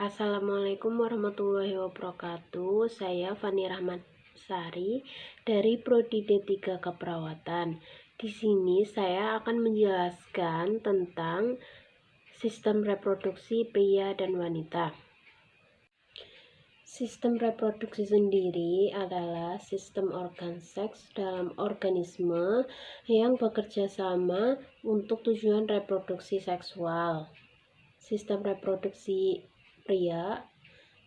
Assalamualaikum warahmatullahi wabarakatuh. Saya Fani Rahmatsari dari Prodi D3 Keperawatan. Di sini saya akan menjelaskan tentang sistem reproduksi pria dan wanita. Sistem reproduksi sendiri adalah sistem organ seks dalam organisme yang bekerja sama untuk tujuan reproduksi seksual. Sistem reproduksi pria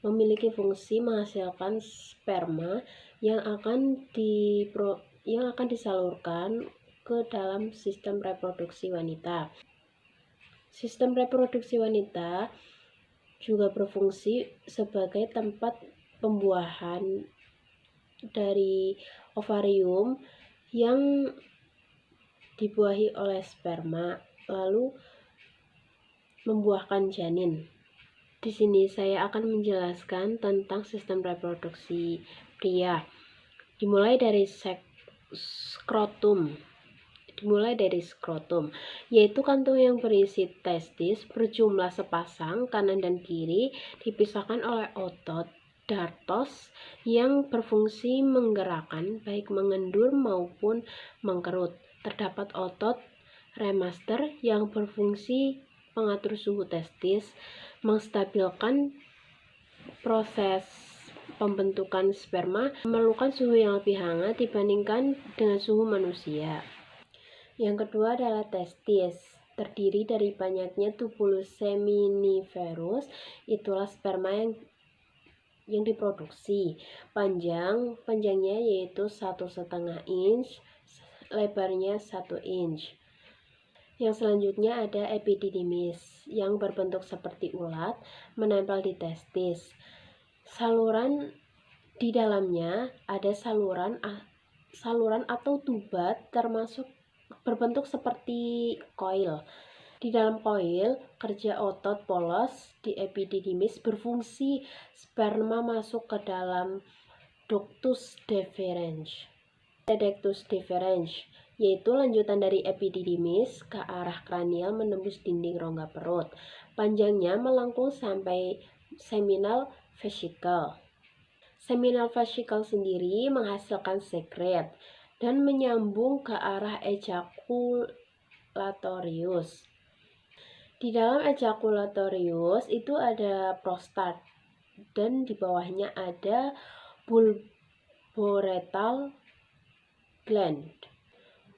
memiliki fungsi menghasilkan sperma yang akan disalurkan ke dalam sistem reproduksi wanita. Sistem reproduksi wanita juga berfungsi sebagai tempat pembuahan dari ovarium yang dibuahi oleh sperma lalu membuahkan janin. Di sini saya akan menjelaskan tentang sistem reproduksi pria. Dimulai dari skrotum, yaitu kantung yang berisi testis berjumlah sepasang kanan dan kiri, dipisahkan oleh otot dartos yang berfungsi menggerakkan baik mengendur maupun mengkerut. Terdapat otot remaster yang berfungsi mengatur suhu testis, menstabilkan proses pembentukan sperma, memerlukan suhu yang lebih hangat dibandingkan dengan suhu manusia. Yang kedua adalah testis, terdiri dari banyaknya tubulus seminiferus, itulah sperma yang diproduksi. Panjangnya yaitu 1,5 inch, lebarnya 1 inch. Yang selanjutnya ada epididymis yang berbentuk seperti ulat menempel di testis. Saluran di dalamnya ada saluran atau tuba berbentuk seperti koil. Di dalam koil, kerja otot polos di epididymis berfungsi sperma masuk ke dalam ductus deferens. Ductus deferens yaitu lanjutan dari epididymis ke arah kranial menembus dinding rongga perut. Panjangnya melengkung sampai seminal vesicle. Seminal vesicle sendiri menghasilkan sekret dan menyambung ke arah ejaculatorius. Di dalam ejaculatorius itu ada prostat dan di bawahnya ada bulboretal gland.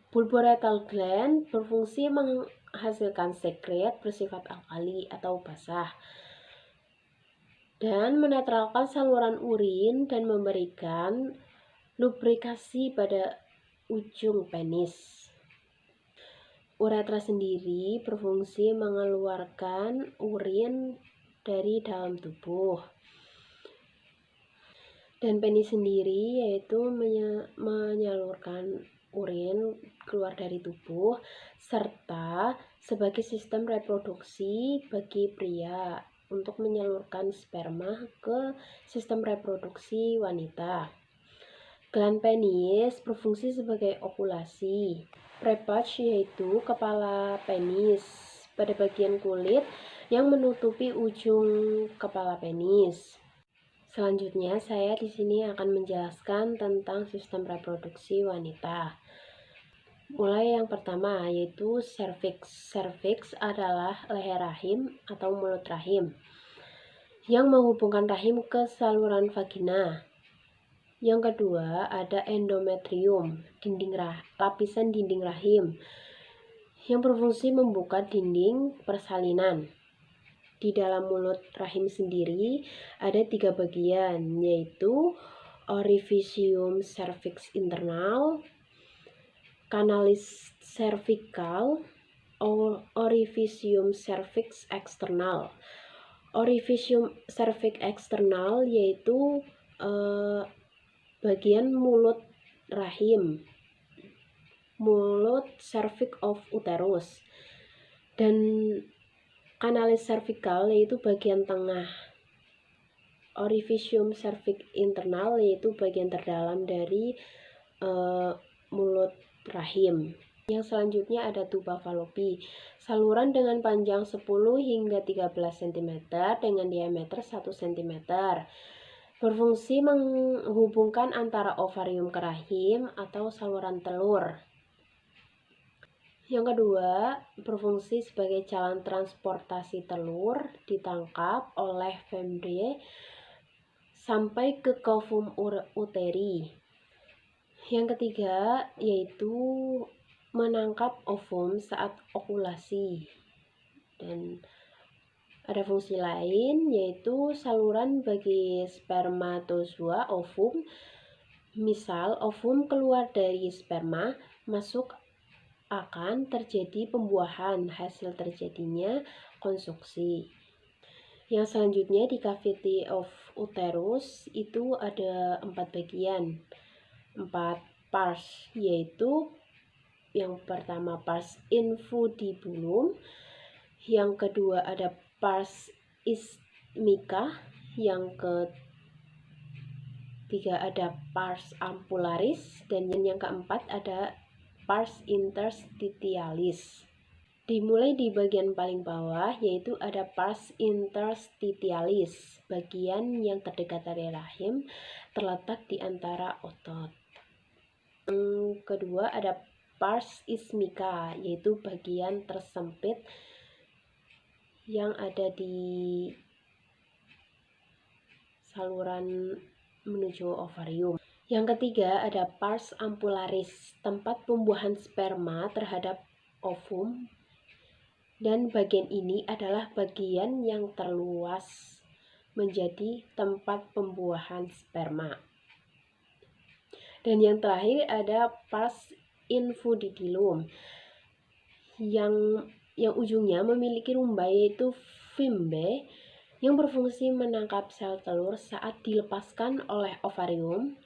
Bulboretal gland berfungsi menghasilkan sekret bersifat alkali atau basah dan menetralkan saluran urin dan memberikan lubrikasi pada ujung penis. Uretra sendiri berfungsi mengeluarkan urin dari dalam tubuh. Dan penis sendiri yaitu menyalurkan urin keluar dari tubuh serta sebagai sistem reproduksi bagi pria untuk menyalurkan sperma ke sistem reproduksi wanita. Gland penis berfungsi sebagai okulasi. Prepatch yaitu kepala penis pada bagian kulit yang menutupi ujung kepala penis. Selanjutnya, saya di sini akan menjelaskan tentang sistem reproduksi wanita. Mulai yang pertama, yaitu serviks. Serviks adalah leher rahim atau mulut rahim yang menghubungkan rahim ke saluran vagina. Yang kedua, ada endometrium, lapisan dinding rahim yang berfungsi membuka dinding persalinan. Di dalam mulut rahim sendiri ada 3 bagian, yaitu orifisium cervix internal, kanalis cervical, orifisium cervix external. Orifisium cervix external yaitu bagian mulut rahim, mulut cervix of uterus, dan kanalis cervical yaitu bagian tengah. Orifisium cervix internal yaitu bagian terdalam dari mulut rahim. Yang selanjutnya ada tuba Fallopi, saluran dengan panjang 10 hingga 13 cm dengan diameter 1 cm. Berfungsi menghubungkan antara ovarium ke rahim atau saluran telur. Yang kedua, berfungsi sebagai jalan transportasi telur, ditangkap oleh fembre sampai ke covum uteri. Yang ketiga, yaitu menangkap ovum saat okulasi. Dan ada fungsi lain, yaitu saluran bagi spermatozoa ovum. Misal, ovum keluar dari sperma, masuk akan terjadi pembuahan, hasil terjadinya konstruksi. Yang selanjutnya di cavity of uterus itu ada 4 bagian, 4 pars, yaitu yang pertama pars infundibulum, yang kedua ada pars isthmica, yang ketiga ada pars ampullaris, dan yang keempat ada pars interstitialis. Dimulai di bagian paling bawah, yaitu ada pars interstitialis, bagian yang terdekat dari rahim, terletak di antara otot. Yang kedua ada pars isthmica, yaitu bagian tersempit yang ada di saluran menuju ovarium. Yang ketiga ada pars ampullaris, tempat pembuahan sperma terhadap ovum, dan bagian ini adalah bagian yang terluas menjadi tempat pembuahan sperma. Dan yang terakhir ada pars infundibulum, yang ujungnya memiliki rumba, yaitu fimbe, yang berfungsi menangkap sel telur saat dilepaskan oleh ovarium,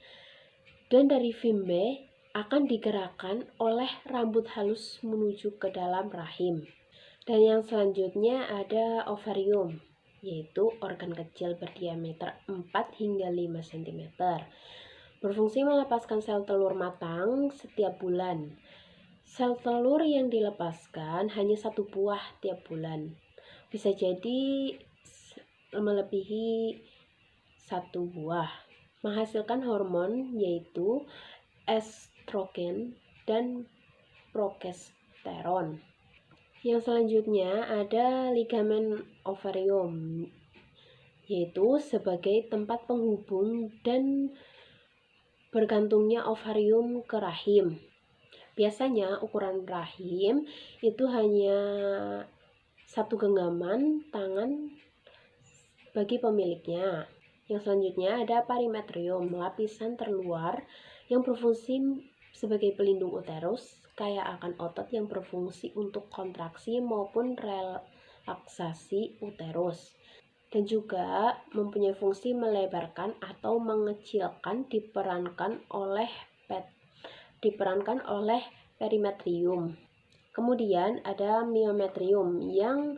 dan dari fimbe akan digerakkan oleh rambut halus menuju ke dalam rahim. Dan yang selanjutnya ada ovarium, yaitu organ kecil berdiameter 4 hingga 5 cm. Berfungsi melepaskan sel telur matang setiap bulan. Sel telur yang dilepaskan hanya 1 buah tiap bulan. Bisa jadi melebihi 1 buah. Menghasilkan hormon yaitu estrogen dan progesteron. Yang selanjutnya ada ligamen ovarium, yaitu sebagai tempat penghubung dan bergantungnya ovarium ke rahim. Biasanya ukuran rahim itu hanya 1 genggaman tangan bagi pemiliknya. Yang selanjutnya ada perimetrium, lapisan terluar yang berfungsi sebagai pelindung uterus, kaya akan otot yang berfungsi untuk kontraksi maupun relaksasi uterus, dan juga mempunyai fungsi melebarkan atau mengecilkan, diperankan oleh perimetrium. Kemudian ada myometrium yang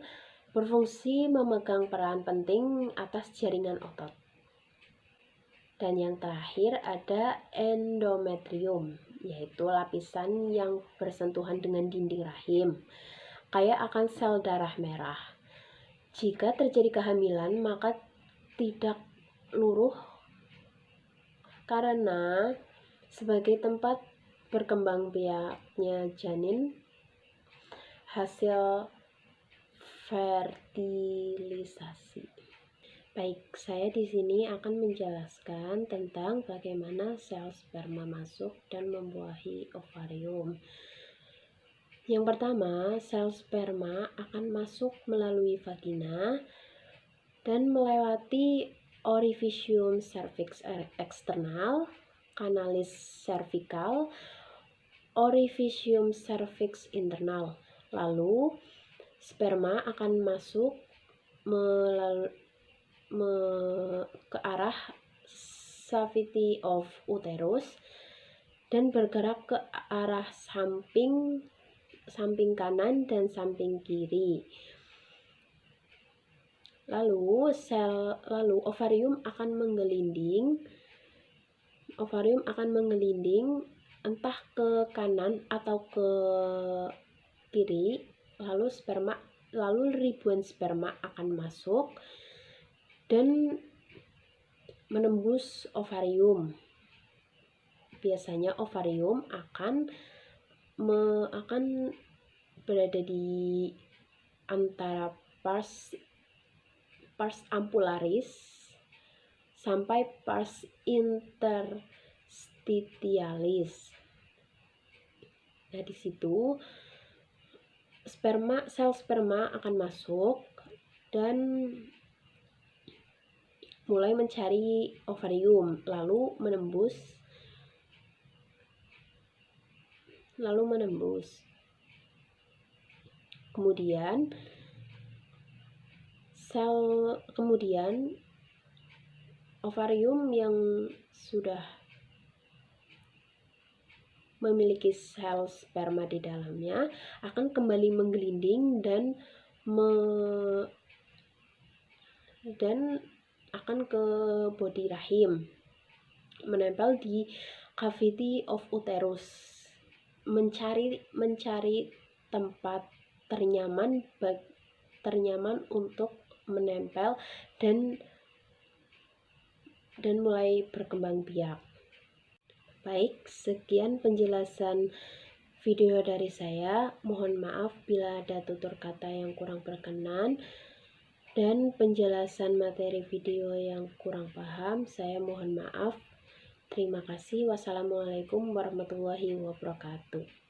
berfungsi memegang peran penting atas jaringan otot. Dan yang terakhir ada endometrium, yaitu lapisan yang bersentuhan dengan dinding rahim, kaya akan sel darah merah. Jika terjadi kehamilan, maka tidak luruh karena sebagai tempat berkembang biaknya janin hasil fertilisasi. Baik, saya di sini akan menjelaskan tentang bagaimana sel sperma masuk dan membuahi ovarium. Yang pertama, sel sperma akan masuk melalui vagina dan melewati orifisium cervix eksternal, kanalis cervical, orifisium cervix internal. Lalu, sperma akan masuk ke arah cavity of uterus dan bergerak ke arah samping kanan dan samping kiri. Lalu ovarium akan menggelinding entah ke kanan atau ke kiri, lalu ribuan sperma akan masuk dan menembus ovarium. Biasanya ovarium akan berada di antara pars ampullaris sampai pars interstitialis. Nah, di situ sel sperma akan masuk dan mulai mencari ovarium, lalu menembus. Kemudian ovarium yang sudah memiliki sel sperma di dalamnya akan kembali menggelinding dan akan ke bodi rahim, menempel di cavity of uterus, mencari tempat ternyaman untuk menempel dan mulai berkembang biak. Baik, sekian penjelasan video dari saya. Mohon maaf bila ada tutur kata yang kurang berkenan dan penjelasan materi video yang kurang paham. Saya mohon maaf. Terima kasih. Wassalamualaikum warahmatullahi wabarakatuh.